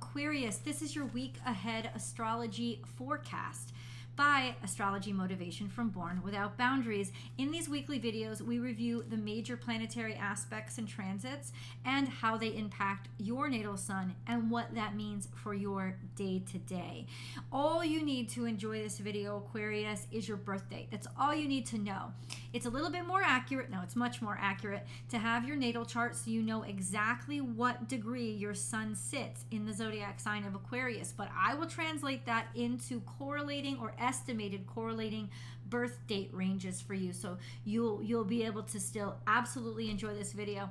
Aquarius, this is your week ahead astrology forecast by Astrology Motivation from Born Without Boundaries. In these weekly videos, we review the major planetary aspects and transits and how they impact your natal sun and what that means for your day-to-day. All you need to enjoy this video, Aquarius, is your birth date. That's all you need to know. It's a little bit more accurate. No, it's much more accurate to have your natal chart so you know exactly what degree your sun sits in the zodiac sign of Aquarius. But I will translate that into correlating or estimated correlating birth date ranges for you, so you'll be able to still absolutely enjoy this video.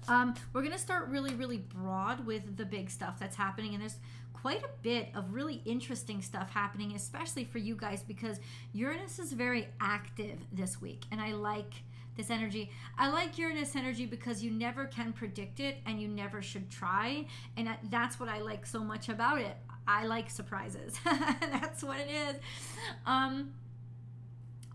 We're going to start really broad with the big stuff that's happening, and there's quite a bit of really interesting stuff happening, especially for you guys, because Uranus is very active this week, and I like this energy. I like Uranus energy because you never can predict it and you never should try, and that's what I like so much about it. I like surprises. That's what it is.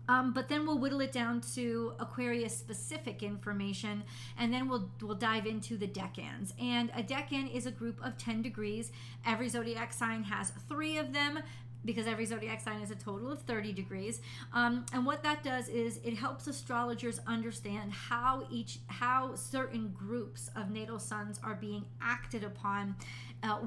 But then we'll whittle it down to Aquarius specific information, and then we'll dive into the decans. And a decan is a group of 10 degrees. Every zodiac sign has 3 of them, because every zodiac sign is a total of 30 degrees. And what that does is it helps astrologers understand how certain groups of natal suns are being acted upon,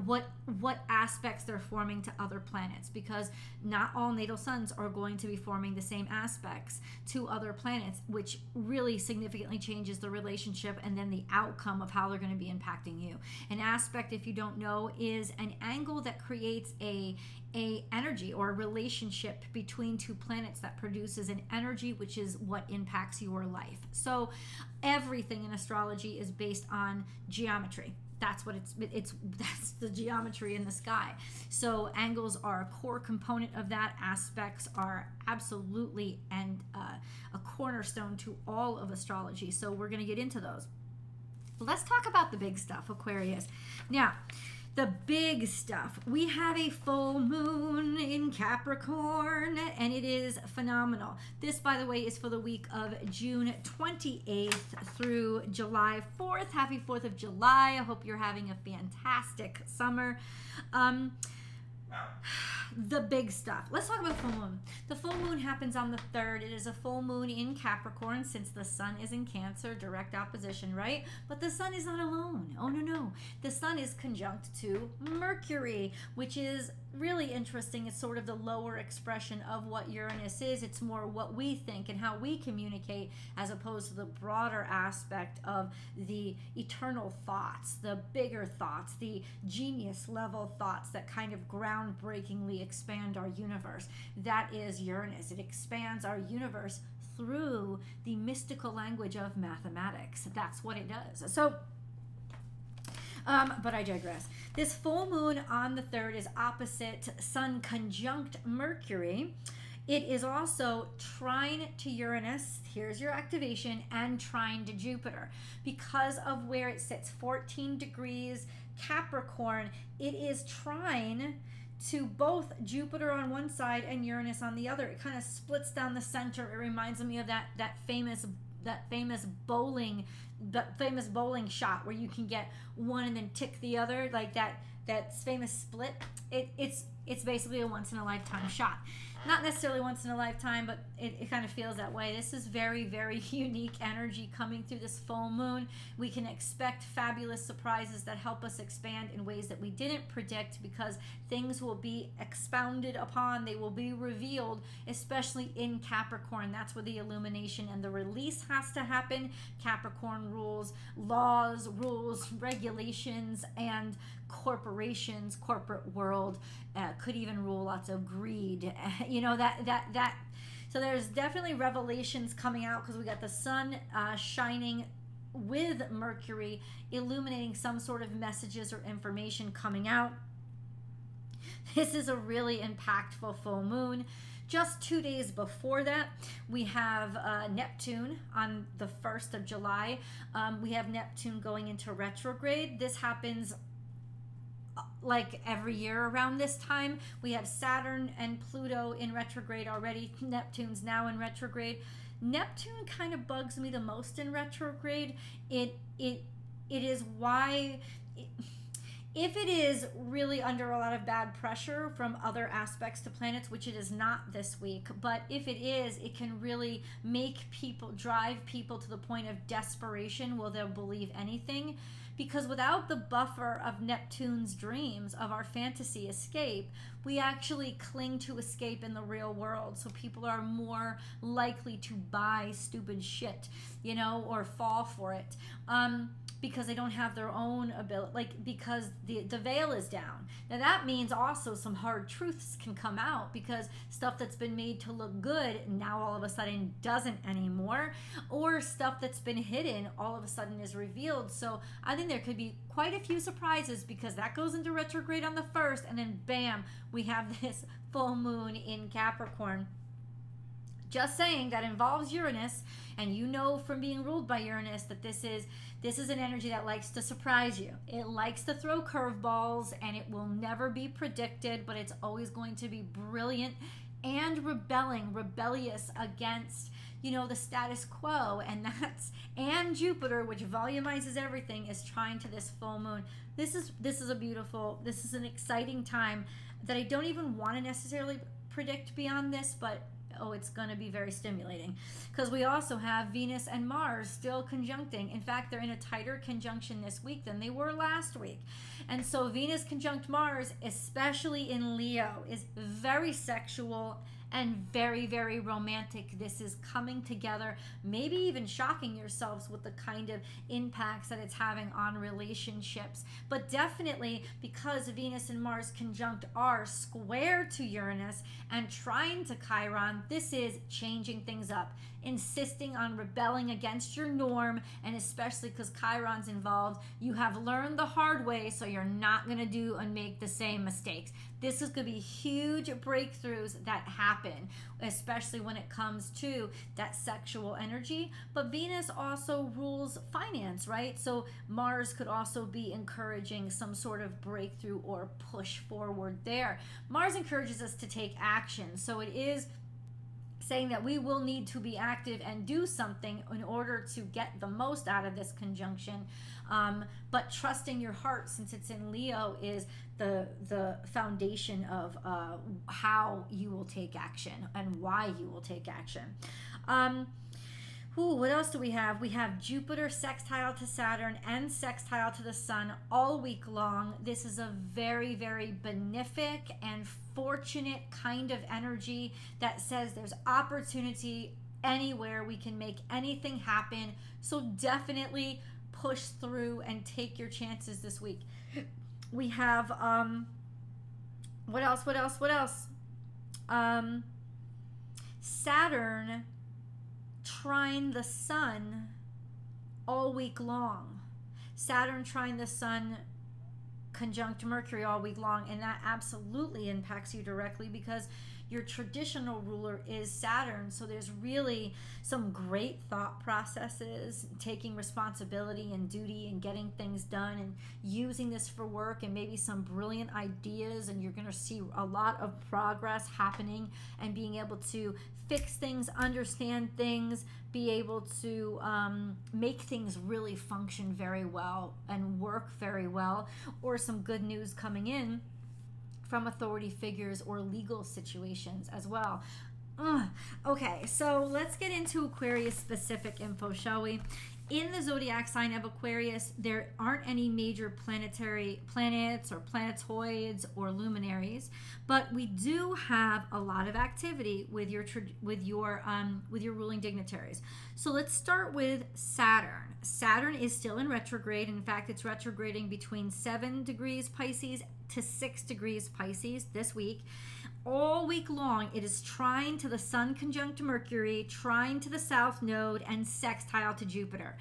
what aspects they're forming to other planets, because not all natal suns are going to be forming the same aspects to other planets, which really significantly changes the relationship and then the outcome of how they're going to be impacting you. An aspect, if you don't know, is an angle that creates a energy or a relationship between 2 planets that produces an energy which is what impacts your life. So everything in astrology is based on geometry. That's what that's the geometry in the sky. So angles are a core component of that. Aspects are absolutely a cornerstone to all of astrology. So we're going to get into those. Let's talk about the big stuff, Aquarius. Now, the big stuff. We have a full moon in Capricorn, and it is phenomenal. This, by the way, is for the week of June 28th through July 4th. Happy 4th of July. I hope you're having a fantastic summer. The big stuff. Let's talk about full moon. The full moon happens on the 3rd. It is a full moon in Capricorn, since the sun is in Cancer, direct opposition, right? But the sun is not alone. Oh, no. The sun is conjunct to Mercury, which is really interesting. It's sort of the lower expression of what Uranus is. It's more what we think and how we communicate, as opposed to the broader aspect of the eternal thoughts, the bigger thoughts, the genius level thoughts that kind of groundbreakingly expand our universe. That is Uranus. It expands our universe through the mystical language of mathematics. That's what it does. So but I digress. This full moon on the 3rd is opposite Sun conjunct Mercury. It is also trine to Uranus, here's your activation, and trine to Jupiter. Because of where it sits, 14 degrees Capricorn, it is trine to both Jupiter on one side and Uranus on the other. It kind of splits down the center. It reminds me of that famous bowling shot where you can get one and then tick the other, like that famous split. It's basically a once in a lifetime shot. Not necessarily once in a lifetime, but it kind of feels that way. This is very unique energy coming through this full moon. We can expect fabulous surprises that help us expand in ways that we didn't predict, because things will be expounded upon, they will be revealed, especially in Capricorn. That's where the illumination and the release has to happen. Capricorn rules laws, rules, regulations, and corporations, corporate world, could even rule lots of greed. You know, that so there's definitely revelations coming out, because we got the sun shining with Mercury, illuminating some sort of messages or information coming out. This is a really impactful full moon. Just 2 days before that, we have Neptune on the 1st of July. We have Neptune going into retrograde. This happens like every year around this time. We have Saturn and Pluto in retrograde already. Neptune's now in retrograde. Neptune kind of bugs me the most in retrograde. It is why If it is really under a lot of bad pressure from other aspects to planets, which it is not this week, but if it is, it can really make people, drive people to the point of desperation where they'll believe anything. Because without the buffer of Neptune's dreams, of our fantasy escape, we actually cling to escape in the real world. So people are more likely to buy stupid shit, you know, or fall for it. Because they don't have their own ability, like, because the veil is down. Now that means also some hard truths can come out, because stuff that's been made to look good now all of a sudden doesn't anymore, or stuff that's been hidden all of a sudden is revealed. So I think there could be quite a few surprises, because that goes into retrograde on the 1st, and then bam, we have this full moon in Capricorn. Just saying, that involves Uranus, and you know from being ruled by Uranus that this is an energy that likes to surprise you. It likes to throw curveballs, and it will never be predicted, but it's always going to be brilliant and rebellious against, you know, the status quo. And Jupiter, which volumizes everything, is trying to this full moon. This is an exciting time that I don't even want to necessarily predict beyond this, but oh, it's going to be very stimulating, because we also have Venus and Mars still conjuncting. In fact, they're in a tighter conjunction this week than they were last week. And so Venus conjunct Mars, especially in Leo, is very sexual and very, very romantic. This is coming together, maybe even shocking yourselves with the kind of impacts that it's having on relationships. But definitely, because Venus and Mars conjunct are square to Uranus and trine to Chiron, this is changing things up, insisting on rebelling against your norm, and especially because Chiron's involved, you have learned the hard way, so you're not going to do and make the same mistakes. This is going to be huge breakthroughs that happen, especially when it comes to that sexual energy. But Venus also rules finance, right? So Mars could also be encouraging some sort of breakthrough or push forward there. Mars encourages us to take action. So it is saying that we will need to be active and do something in order to get the most out of this conjunction. But trusting your heart, since it's in Leo, is the foundation of how you will take action and why you will take action. What else do we have? We have Jupiter sextile to Saturn and sextile to the Sun all week long. This is a very, very benefic and fortunate kind of energy that says there's opportunity anywhere. We can make anything happen. So definitely push through and take your chances this week. We have, what else? Saturn trine the Sun all week long. Saturn trine the Sun conjunct Mercury all week long, and that absolutely impacts you directly, because your traditional ruler is Saturn. So there's really some great thought processes, taking responsibility and duty and getting things done and using this for work, and maybe some brilliant ideas, and you're going to see a lot of progress happening and being able to fix things, understand things, be able to make things really function very well and work very well, or some good news coming in from authority figures or legal situations as well. Okay, so let's get into Aquarius specific info, shall we? In the zodiac sign of Aquarius, there aren't any major planetary planets or planetoids or luminaries, but we do have a lot of activity with your ruling dignitaries. So let's start with Saturn. Saturn is still in retrograde. In fact, it's retrograding between 7 degrees Pisces to 6 degrees Pisces this week. All week long, it is trine to the Sun conjunct Mercury, trine to the South Node, and sextile to Jupiter.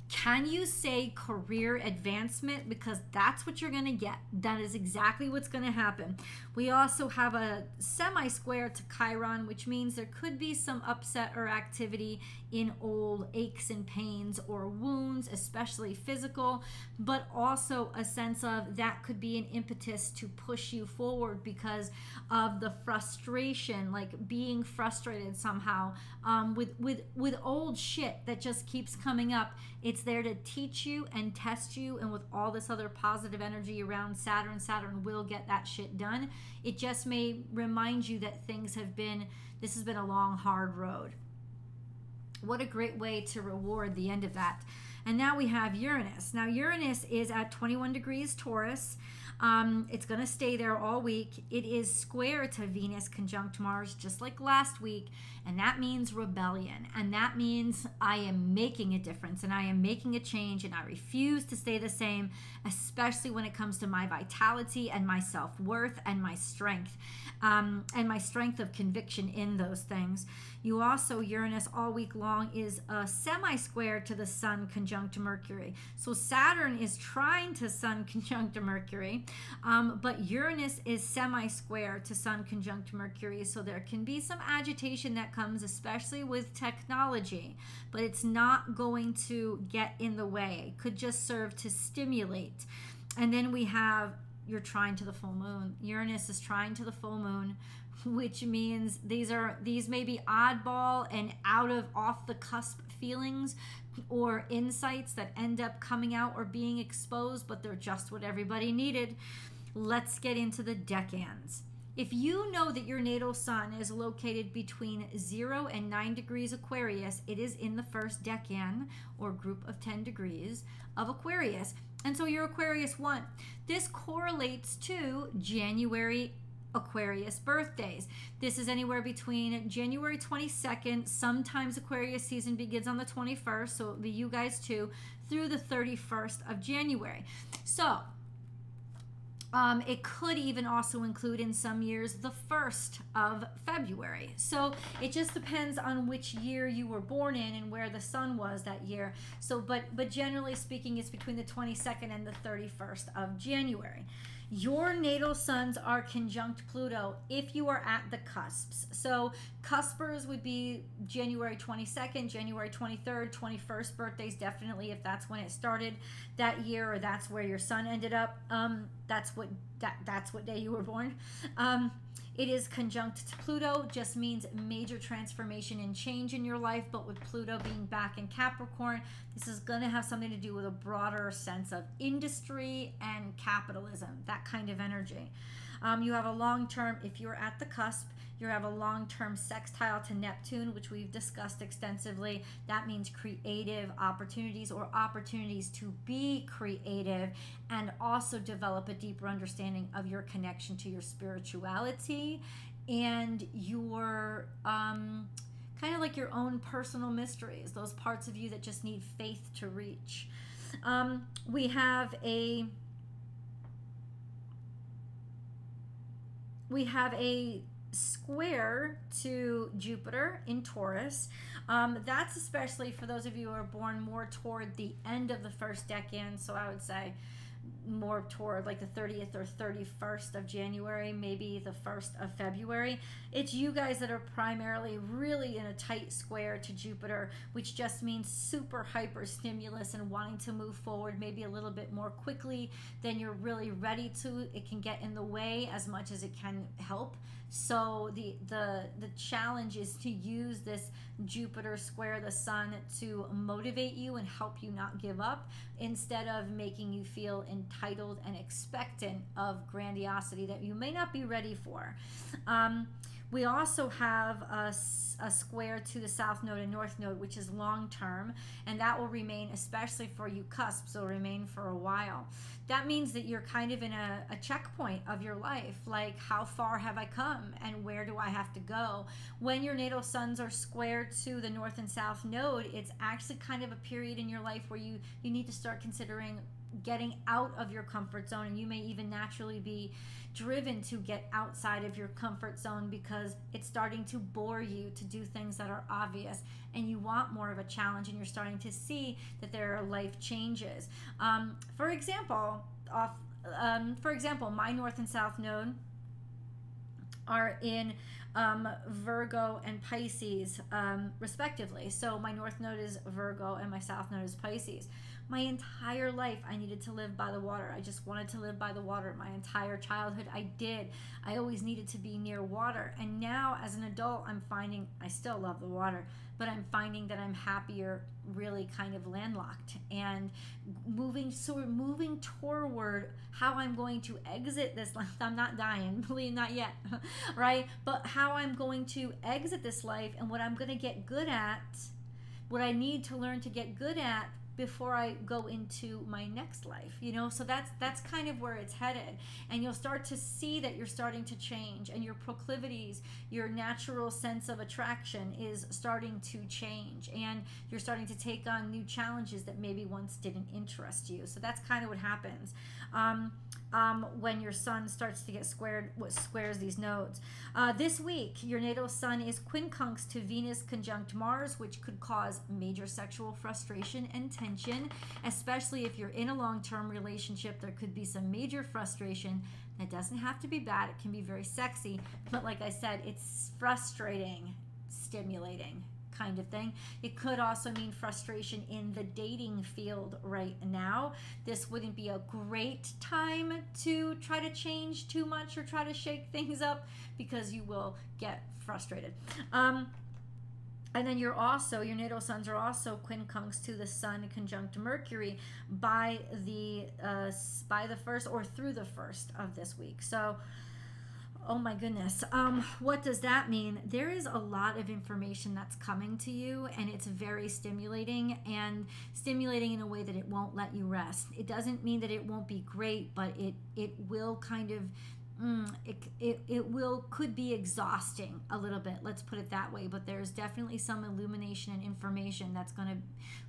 Can you say career advancement? Because that's what you're going to get. That is exactly what's going to happen. We also have a semi-square to Chiron, which means there could be some upset or activity in old aches and pains or wounds, especially physical, but also a sense of that could be an impetus to push you forward because of the frustration, like being frustrated somehow with old shit that just keeps coming up. It's It's there to teach you and test you, and with all this other positive energy around Saturn, Saturn will get that shit done. It just may remind you that this has been a long, hard road. What a great way to reward the end of that. And now we have Uranus. Now Uranus is at 21 degrees Taurus. It's going to stay there all week. It is square to Venus conjunct Mars, just like last week. And that means rebellion. And that means I am making a difference and I am making a change, and I refuse to stay the same, especially when it comes to my vitality and my self-worth and my strength of conviction in those things. You also, Uranus all week long is a semi-square to the Sun conjunct Mercury. So Saturn is trine to Sun conjunct Mercury, but Uranus is semi-square to Sun conjunct Mercury. So there can be some agitation that comes, especially with technology, but it's not going to get in the way. It could just serve to stimulate. And then we have your trine to the full moon. Uranus is trine to the full moon, which means these may be oddball and off the cusp feelings or insights that end up coming out or being exposed, but they're just what everybody needed. Let's get into the decans. If you know that your natal sun is located between 0 and 9 degrees Aquarius, it is in the first decan or group of 10 degrees of Aquarius. And so you're Aquarius 1. This correlates to January Aquarius birthdays. This is anywhere between January 22nd, sometimes Aquarius season begins on the 21st, so it'll be you guys too, through the 31st of January. So it could even also include in some years the 1st of February. So it just depends on which year you were born in and where the sun was that year. So, but generally speaking, it's between the 22nd and the 31st of January. Your natal suns are conjunct Pluto if you are at the cusps. So cuspers would be January 22nd, January 23rd, 21st birthdays, definitely if that's when it started that year or that's where your sun ended up. That's what day you were born. It is conjunct to Pluto, just means major transformation and change in your life, but with Pluto being back in Capricorn, this is going to have something to do with a broader sense of industry and capitalism, that kind of energy. You have a long-term, if you're at the cusp, you have a long-term sextile to Neptune, which we've discussed extensively. That means creative opportunities or opportunities to be creative and also develop a deeper understanding of your connection to your spirituality and your kind of like your own personal mysteries, those parts of you that just need faith to reach. We have a square to Jupiter in Taurus. That's especially for those of you who are born more toward the end of the first decan, so I would say more toward like the 30th or 31st of January, maybe the 1st of February. It's you guys that are primarily really in a tight square to Jupiter, which just means super hyper stimulus and wanting to move forward maybe a little bit more quickly than you're really ready to. It can get in the way as much as it can help. So the challenge is to use this Jupiter square the sun to motivate you and help you not give up, instead of making you feel entitled and expectant of grandiosity that you may not be ready for. We also have a square to the South Node and North Node, which is long term, and that will remain, especially for you cusps, will remain for a while. That means that you're kind of in a checkpoint of your life, like how far have I come and where do I have to go? When your natal suns are square to the North and South Node, it's actually kind of a period in your life where you need to start considering getting out of your comfort zone, and you may even naturally be driven to get outside of your comfort zone because it's starting to bore you to do things that are obvious, and you want more of a challenge, and you're starting to see that there are life changes. For example, my North and South Node are in Virgo and Pisces, respectively. So my North Node is Virgo and my South Node is Pisces. My entire life, I needed to live by the water. I just wanted to live by the water. My entire childhood, I did. I always needed to be near water. And now, as an adult, I'm finding I still love the water, but I'm finding that I'm happier really kind of landlocked, and moving toward how I'm going to exit this life. I'm not dying, believe, not yet, right? But how I'm going to exit this life, and what I'm going to get good at, what I need to learn to get good at before I go into my next life, you know. So that's kind of where it's headed, and you'll start to see that you're starting to change, and your proclivities, your natural sense of attraction is starting to change, and you're starting to take on new challenges that maybe once didn't interest you. So that's kind of what happens when your sun starts to get squared, what squares these nodes. This week, your natal sun is quincunx to Venus conjunct Mars, which could cause major sexual frustration and tension, especially if you're in a long-term relationship. There could be some major frustration. It doesn't have to be bad. It can be very sexy, but like I said, it's frustrating, stimulating kind of thing. It could also mean frustration in the dating field right now. This wouldn't be a great time to try to change too much or try to shake things up, because you will get frustrated. And then your natal suns are also quincunx to the sun conjunct Mercury by the 1st or through the 1st of this week. So oh my goodness. What does that mean? There is a lot of information that's coming to you, and it's very stimulating, and stimulating in a way that it won't let you rest. It doesn't mean that it won't be great, but it will kind of could be exhausting a little bit, let's put it that way. But there's definitely some illumination and information that's going to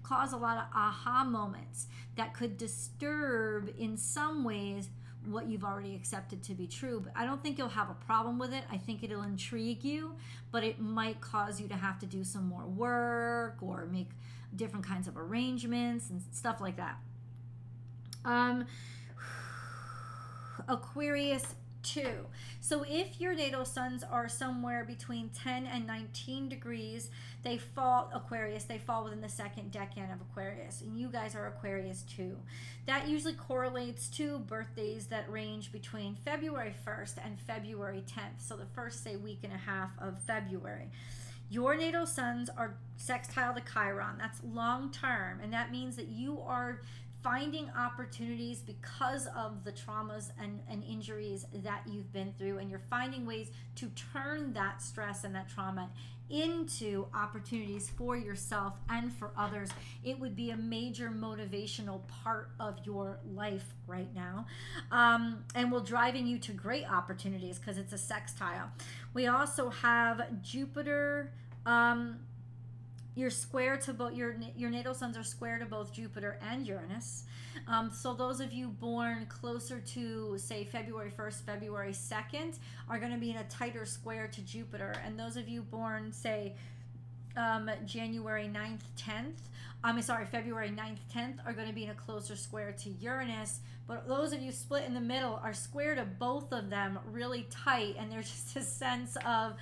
cause a lot of aha moments that could disturb in some ways what you've already accepted to be true. But I don't think you'll have a problem with it. I think it'll intrigue you, but it might cause you to have to do some more work or make different kinds of arrangements and stuff like that. Aquarius 2. So if your natal suns are somewhere between 10 and 19 degrees, they fall, Aquarius, they fall within the second decan of Aquarius, and you guys are Aquarius 2. That usually correlates to birthdays that range between February 1st and February 10th, so the first, say, week and a half of February. Your natal suns are sextile to Chiron. That's long term, and that means that you are finding opportunities because of the traumas and injuries that you've been through, and you're finding ways to turn that stress and that trauma into opportunities for yourself and for others. It would be a major motivational part of your life right now, and will driving you to great opportunities because it's a sextile. We also have Jupiter. You're square to both, your natal suns are square to both Jupiter and Uranus. So those of you born closer to, say, February 1st, February 2nd are going to be in a tighter square to Jupiter. And those of you born, say, January 9th, 10th, February 9th, 10th are going to be in a closer square to Uranus. But those of you split in the middle are square to both of them really tight. And there's just a sense of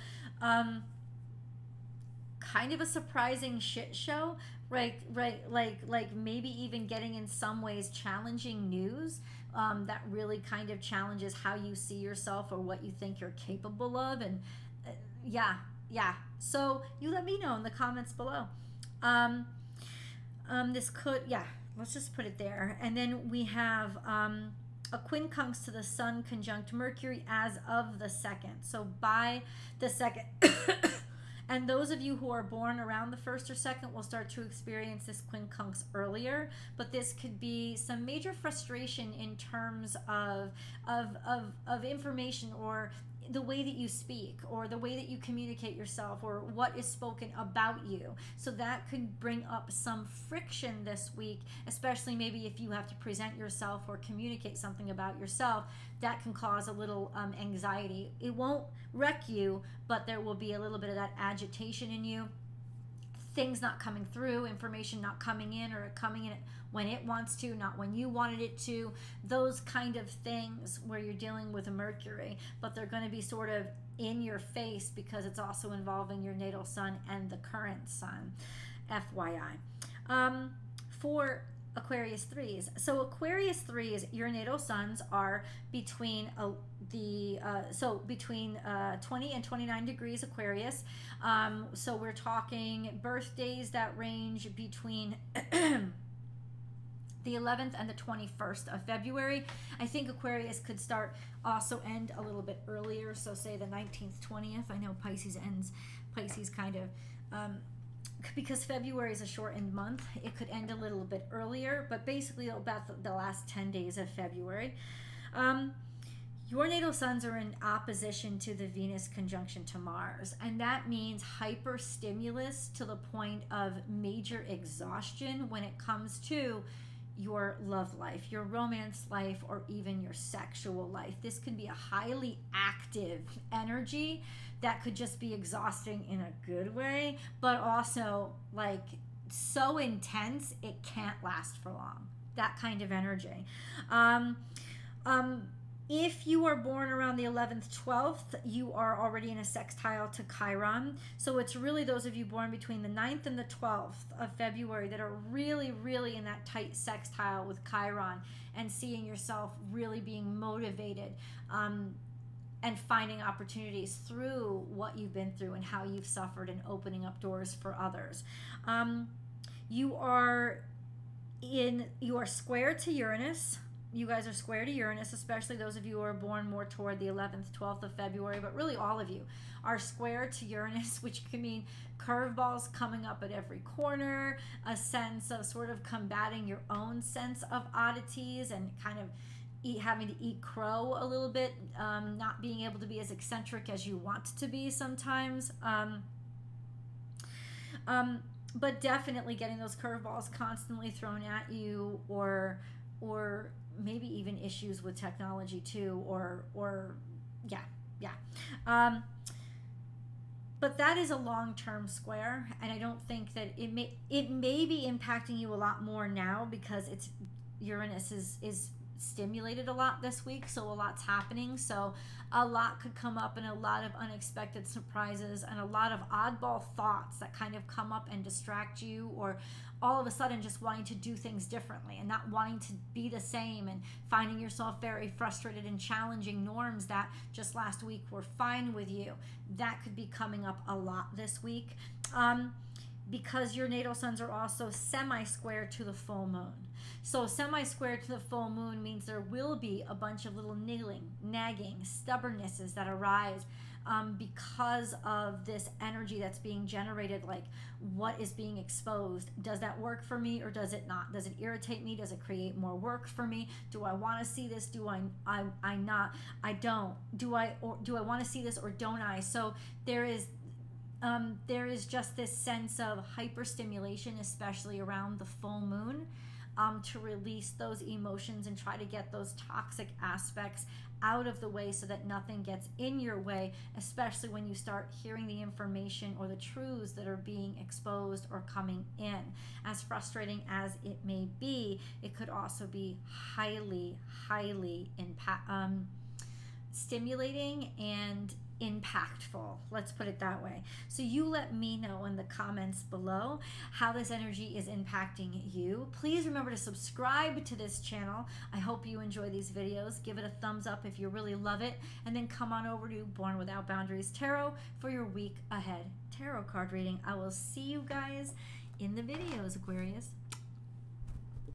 kind of a surprising shit show, right? Like maybe even getting in some ways challenging news that really kind of challenges how you see yourself or what you think you're capable of. And yeah. So you let me know in the comments below. This could, let's just put it there. And then we have a quincunx to the sun conjunct Mercury as of the 2nd. So by the 2nd. And those of you who are born around the 1st or 2nd will start to experience this quincunx earlier, but this could be some major frustration in terms of information, or the way that you speak, or the way that you communicate yourself, or what is spoken about you. So that could bring up some friction this week, especially maybe if you have to present yourself or communicate something about yourself. That can cause a little anxiety. It won't wreck you, but there will be a little bit of that agitation in you. Things not coming through, information not coming in, or coming in when it wants to, not when you wanted it to. Those kind of things where you're dealing with a Mercury, but they're going to be sort of in your face because it's also involving your natal sun and the current sun, FYI. For Aquarius 3s. So Aquarius 3s, your natal suns are between between 20 and 29 degrees Aquarius. So we're talking birthdays that range between the 11th and the 21st of February. I think Aquarius could also end a little bit earlier. So say the 19th, 20th. I know Pisces kind of, because February is a shortened month, it could end a little bit earlier, but basically about the last 10 days of February. Your natal suns are in opposition to the Venus conjunction to Mars, and that means hyper stimulus to the point of major exhaustion when it comes to your love life, your romance life, or even your sexual life. This could be a highly active energy that could just be exhausting in a good way, but also like so intense it can't last for long. That kind of energy. If you are born around the 11th, 12th, you are already in a sextile to Chiron. So it's really those of you born between the 9th and the 12th of February that are really, really in that tight sextile with Chiron and seeing yourself really being motivated and finding opportunities through what you've been through and how you've suffered and opening up doors for others. You are square to Uranus. You guys are square to Uranus, especially those of you who are born more toward the 11th, 12th of February, but really all of you are square to Uranus, which can mean curveballs coming up at every corner, a sense of sort of combating your own sense of oddities and kind of having to eat crow a little bit, not being able to be as eccentric as you want to be sometimes. But definitely getting those curveballs constantly thrown at you, or maybe even issues with technology too, but that is a long-term square, and I don't think that it may be impacting you a lot more now because Uranus is stimulated a lot this week, so a lot's happening, so a lot could come up and a lot of unexpected surprises and a lot of oddball thoughts that kind of come up and distract you, or all of a sudden just wanting to do things differently and not wanting to be the same and finding yourself very frustrated and challenging norms that just last week were fine with you. That could be coming up a lot this week. Because your natal suns are also semi-square to the full moon. So semi-square to the full moon means there will be a bunch of little niggling, nagging, stubbornnesses that arise because of this energy that's being generated, like what is being exposed. Does that work for me or does it not? Does it irritate me? Does it create more work for me? Do I want to see this? Do I not? I don't. Do I want to see this or don't I? So there is just this sense of hyperstimulation, especially around the full moon, to release those emotions and try to get those toxic aspects out of the way so that nothing gets in your way, especially when you start hearing the information or the truths that are being exposed or coming in. As frustrating as it may be, it could also be highly, highly stimulating and impactful. Let's put it that way. So you let me know in the comments below how this energy is impacting you. Please remember to subscribe to this channel. I hope you enjoy these videos. Give it a thumbs up if you really love it, and then come on over to Born Without Boundaries Tarot for your week ahead tarot card reading. I will see you guys in the videos, Aquarius.